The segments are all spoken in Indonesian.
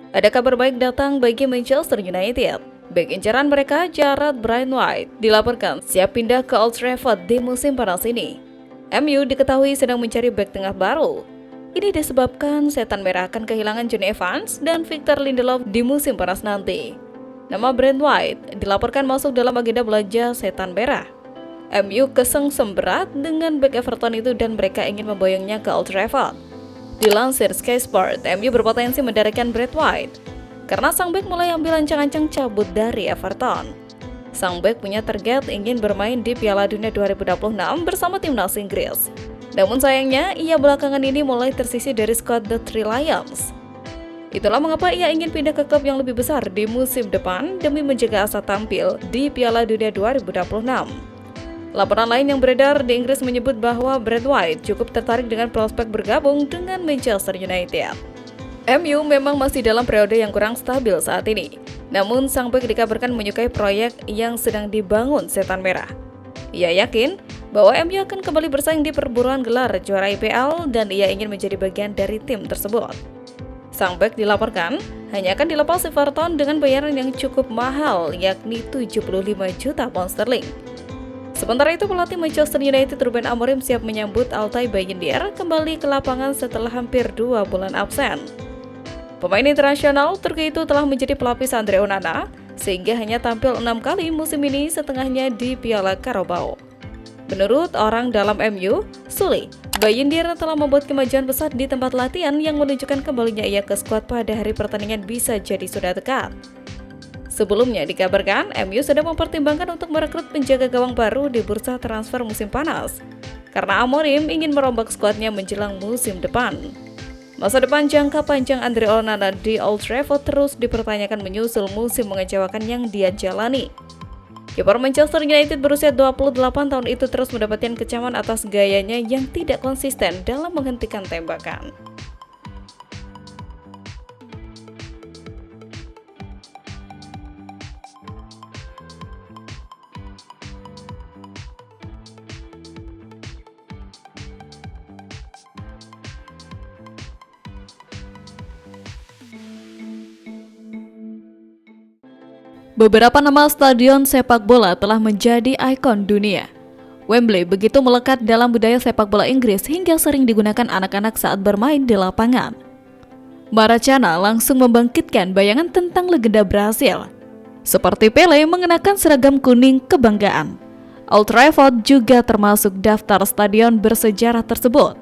Ada kabar baik datang bagi Manchester United. Bek incaran mereka, Jarrad Braithwaite, dilaporkan siap pindah ke Old Trafford di musim panas ini. MU diketahui sedang mencari bek tengah baru. Ini disebabkan setan merah akan kehilangan Jonny Evans dan Victor Lindelof di musim panas nanti. Nama Braithwaite dilaporkan masuk dalam agenda belanja setan merah. MU kesengsem berat dengan bek Everton itu dan mereka ingin memboyongnya ke Old Trafford. Dilansir Sky Sport, MU berpotensi mendaratkan Braithwaite karena sang bek mulai ambil ancang-ancang cabut dari Everton. Sang bek punya target ingin bermain di Piala Dunia 2026 bersama timnas Inggris. Namun sayangnya, ia belakangan ini mulai tersisih dari skuad The Three Lions. Itulah mengapa ia ingin pindah ke klub yang lebih besar di musim depan demi menjaga asa tampil di Piala Dunia 2026. Laporan lain yang beredar di Inggris menyebut bahwa Braithwaite cukup tertarik dengan prospek bergabung dengan Manchester United. MU memang masih dalam periode yang kurang stabil saat ini. Namun sang bek dikabarkan menyukai proyek yang sedang dibangun setan merah. Ia yakin bahwa MU akan kembali bersaing di perburuan gelar juara IPL dan ia ingin menjadi bagian dari tim tersebut. Sang bek dilaporkan hanya akan dilepas Everton dengan bayaran yang cukup mahal, yakni 75 juta pound sterling. Sementara itu, pelatih Manchester United Ruben Amorim siap menyambut Altay Bayindir kembali ke lapangan setelah hampir 2 bulan absen. Pemain internasional Turki itu telah menjadi pelapis Andre Onana, sehingga hanya tampil 6 kali musim ini, setengahnya di Piala Carabao. Menurut orang dalam MU, Sule, Bayindir telah membuat kemajuan pesat di tempat latihan yang menunjukkan kembalinya ia ke skuad pada hari pertandingan bisa jadi sudah dekat. Sebelumnya dikabarkan MU sedang mempertimbangkan untuk merekrut penjaga gawang baru di bursa transfer musim panas karena Amorim ingin merombak skuadnya menjelang musim depan. Masa depan jangka panjang Andre Onana di Old Trafford terus dipertanyakan menyusul musim mengecewakan yang dia jalani. Kiper Manchester United berusia 28 tahun itu terus mendapatkan kecaman atas gayanya yang tidak konsisten dalam menghentikan tembakan. Beberapa nama stadion sepak bola telah menjadi ikon dunia. Wembley begitu melekat dalam budaya sepak bola Inggris hingga sering digunakan anak-anak saat bermain di lapangan. Maradona langsung membangkitkan bayangan tentang legenda Brasil. Seperti Pele mengenakan seragam kuning kebanggaan. Old Trafford juga termasuk daftar stadion bersejarah tersebut.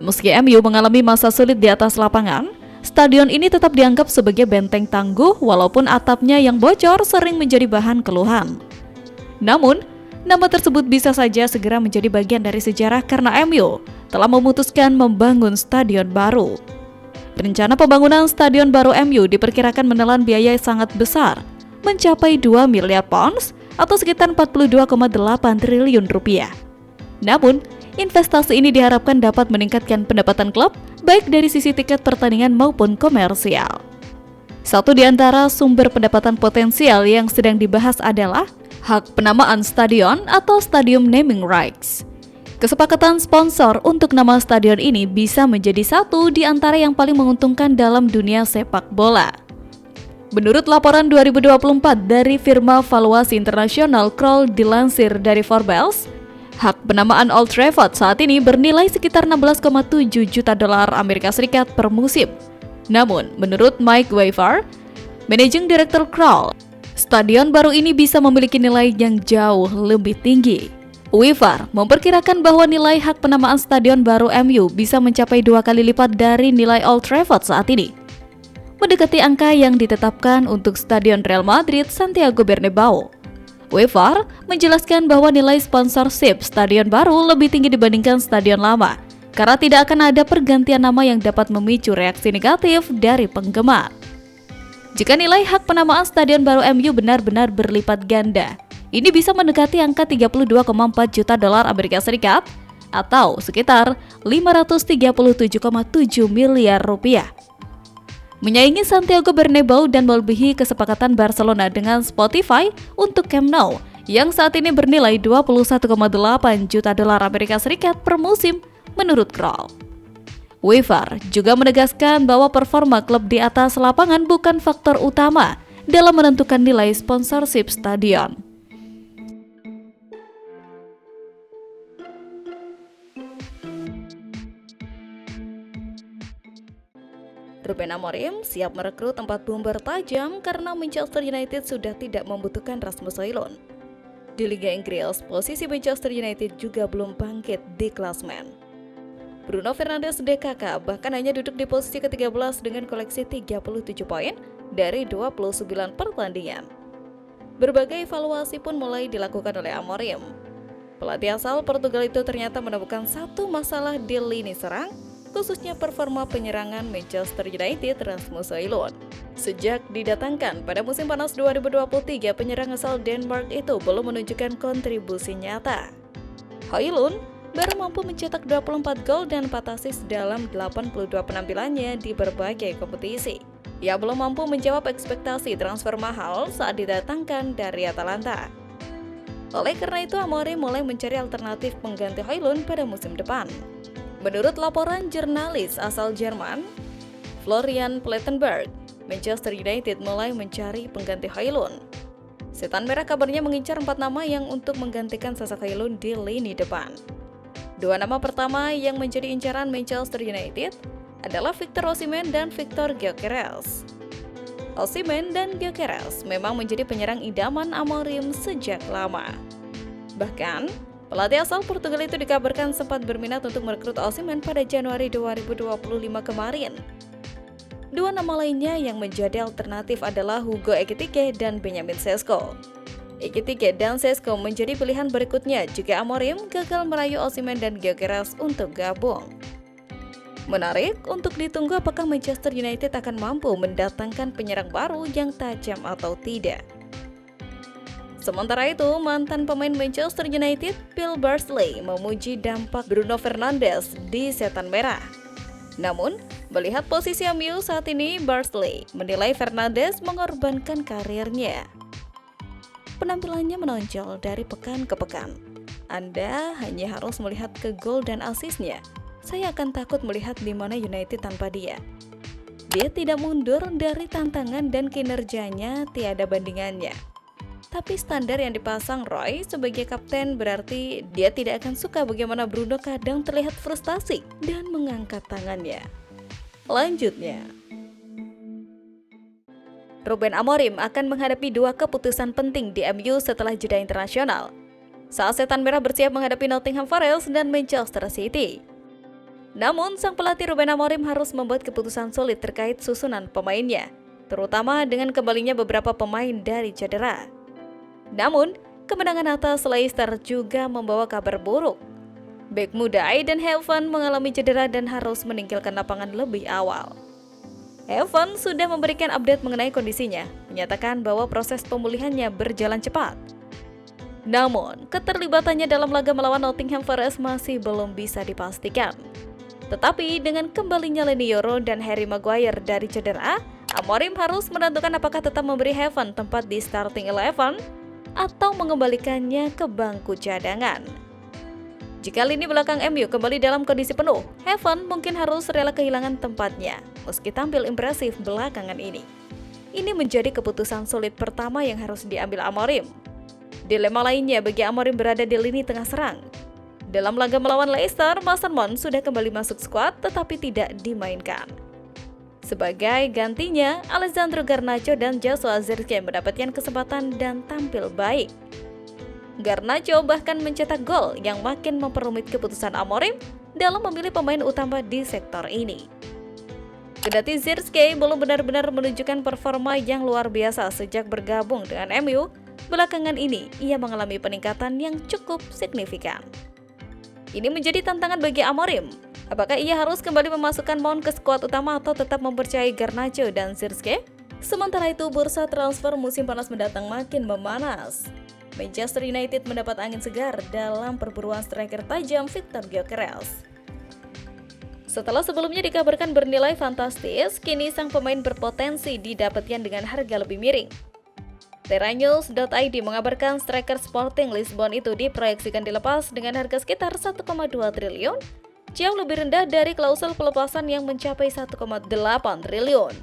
Meski MU mengalami masa sulit di atas lapangan, stadion ini tetap dianggap sebagai benteng tangguh walaupun atapnya yang bocor sering menjadi bahan keluhan. Namun, nama tersebut bisa saja segera menjadi bagian dari sejarah karena MU telah memutuskan membangun stadion baru. Rencana pembangunan stadion baru MU diperkirakan menelan biaya sangat besar, mencapai 2 miliar pounds atau sekitar 42,8 triliun rupiah. Namun, investasi ini diharapkan dapat meningkatkan pendapatan klub baik dari sisi tiket pertandingan maupun komersial. Satu di antara sumber pendapatan potensial yang sedang dibahas adalah hak penamaan stadion atau stadium naming rights. Kesepakatan sponsor untuk nama stadion ini bisa menjadi satu di antara yang paling menguntungkan dalam dunia sepak bola. Menurut laporan 2024 dari firma valuasi internasional Kroll dilansir dari Forbes, hak penamaan Old Trafford saat ini bernilai sekitar 16,7 juta dolar Amerika Serikat per musim. Namun, menurut Mike Weaver, Managing Director Kroll, stadion baru ini bisa memiliki nilai yang jauh lebih tinggi. Weaver memperkirakan bahwa nilai hak penamaan stadion baru MU bisa mencapai 2 kali lipat dari nilai Old Trafford saat ini, mendekati angka yang ditetapkan untuk Stadion Real Madrid Santiago Bernabeu. Weaver menjelaskan bahwa nilai sponsorship stadion baru lebih tinggi dibandingkan stadion lama karena tidak akan ada pergantian nama yang dapat memicu reaksi negatif dari penggemar. Jika nilai hak penamaan stadion baru MU benar-benar berlipat ganda, ini bisa mendekati angka 32,4 juta dolar Amerika Serikat atau sekitar 537,7 miliar rupiah. Menyaingi Santiago Bernabeu dan melebihi kesepakatan Barcelona dengan Spotify untuk Camp Nou yang saat ini bernilai 21,8 juta dolar Amerika Serikat per musim menurut Kroll. Weaver juga menegaskan bahwa performa klub di atas lapangan bukan faktor utama dalam menentukan nilai sponsorship stadion. Ruben Amorim siap merekrut 4 bomber tajam karena Manchester United sudah tidak membutuhkan Rasmus Højlund. Di Liga Inggris, posisi Manchester United juga belum bangkit di klasemen. Bruno Fernandes DKK bahkan hanya duduk di posisi ke-13 dengan koleksi 37 poin dari 29 pertandingan. Berbagai evaluasi pun mulai dilakukan oleh Amorim. Pelatih asal Portugal itu ternyata menemukan satu masalah di lini serang, khususnya performa penyerangan Manchester United Rasmus Højlund. Sejak didatangkan pada musim panas 2023, penyerang asal Denmark itu belum menunjukkan kontribusi nyata. Højlund baru mampu mencetak 24 gol dan 4 assist dalam 82 penampilannya di berbagai kompetisi. Ia belum mampu menjawab ekspektasi transfer mahal saat didatangkan dari Atalanta. Oleh karena itu, Amorim mulai mencari alternatif pengganti Højlund pada musim depan. Menurut laporan jurnalis asal Jerman, Florian Plettenberg, Manchester United mulai mencari pengganti Højlund. Setan Merah kabarnya mengincar 4 nama yang untuk menggantikan sosok Højlund di lini depan. 2 nama pertama yang menjadi incaran Manchester United adalah Victor Osimhen dan Victor Gyökeres. Osimhen dan Gyökeres memang menjadi penyerang idaman Amorim sejak lama. Bahkan, pelatih asal Portugal itu dikabarkan sempat berminat untuk merekrut Osimhen pada Januari 2025 kemarin. 2 nama lainnya yang menjadi alternatif adalah Hugo Ekitike dan Benjamin Sesko. Ekitike dan Sesko menjadi pilihan berikutnya jika Amorim gagal merayu Osimhen dan Gyökeres untuk gabung. Menarik untuk ditunggu apakah Manchester United akan mampu mendatangkan penyerang baru yang tajam atau tidak. Sementara itu, mantan pemain Manchester United, Phil Barsley, memuji dampak Bruno Fernandes di Setan Merah. Namun, melihat posisi MU saat ini, Barsley menilai Fernandes mengorbankan karirnya. Penampilannya menonjol dari pekan ke pekan. Anda hanya harus melihat ke gol dan asisnya. Saya akan takut melihat di mana United tanpa dia. Dia tidak mundur dari tantangan dan kinerjanya tiada bandingannya. Tapi standar yang dipasang Roy sebagai kapten berarti dia tidak akan suka bagaimana Bruno kadang terlihat frustasi dan mengangkat tangannya. Lanjutnya, Ruben Amorim akan menghadapi 2 keputusan penting di MU setelah jeda internasional. Saat Setan Merah bersiap menghadapi Nottingham Forest dan Manchester City. Namun, sang pelatih Ruben Amorim harus membuat keputusan sulit terkait susunan pemainnya, terutama dengan kembalinya beberapa pemain dari cedera. Namun, kemenangan atas Leicester juga membawa kabar buruk. Bek muda Aiden Heaven mengalami cedera dan harus meninggalkan lapangan lebih awal. Heaven sudah memberikan update mengenai kondisinya, menyatakan bahwa proses pemulihannya berjalan cepat. Namun, keterlibatannya dalam laga melawan Nottingham Forest masih belum bisa dipastikan. Tetapi dengan kembalinya Leny Yoro dan Harry Maguire dari cedera, Amorim harus menentukan apakah tetap memberi Heaven tempat di starting 11 atau mengembalikannya ke bangku cadangan. Jika lini belakang MU kembali dalam kondisi penuh, Heaven mungkin harus rela kehilangan tempatnya, meski tampil impresif belakangan ini. Ini menjadi keputusan sulit pertama yang harus diambil Amorim. Dilema lainnya bagi Amorim berada di lini tengah serang. Dalam laga melawan Leicester, Mason Mount sudah kembali masuk skuad tetapi tidak dimainkan. Sebagai gantinya, Alessandro Garnacho dan Joshua Zirkzee mendapatkan kesempatan dan tampil baik. Garnacho bahkan mencetak gol yang makin memperumit keputusan Amorim dalam memilih pemain utama di sektor ini. Kendati Zirkzee belum benar-benar menunjukkan performa yang luar biasa sejak bergabung dengan MU, belakangan ini ia mengalami peningkatan yang cukup signifikan. Ini menjadi tantangan bagi Amorim. Apakah ia harus kembali memasukkan Mount ke skuad utama atau tetap mempercayai Garnacho dan Zirkzee? Sementara itu, bursa transfer musim panas mendatang makin memanas. Manchester United mendapat angin segar dalam perburuan striker tajam Victor Gyökeres. Setelah sebelumnya dikabarkan bernilai fantastis, kini sang pemain berpotensi didapatkan dengan harga lebih miring. Terranews.id mengabarkan striker Sporting Lisbon itu diproyeksikan dilepas dengan harga sekitar 1,2 triliun jauh lebih rendah dari klausul pelepasan yang mencapai 1,8 triliun.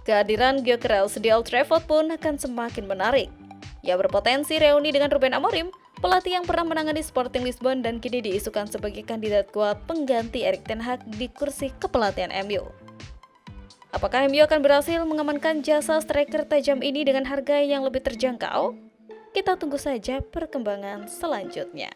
Kehadiran Gyökeres di Old Trafford pun akan semakin menarik. Ia berpotensi reuni dengan Ruben Amorim, pelatih yang pernah menangani Sporting Lisbon dan kini diisukan sebagai kandidat kuat pengganti Erik ten Hag di kursi kepelatihan MU. Apakah MU akan berhasil mengamankan jasa striker tajam ini dengan harga yang lebih terjangkau? Kita tunggu saja perkembangan selanjutnya.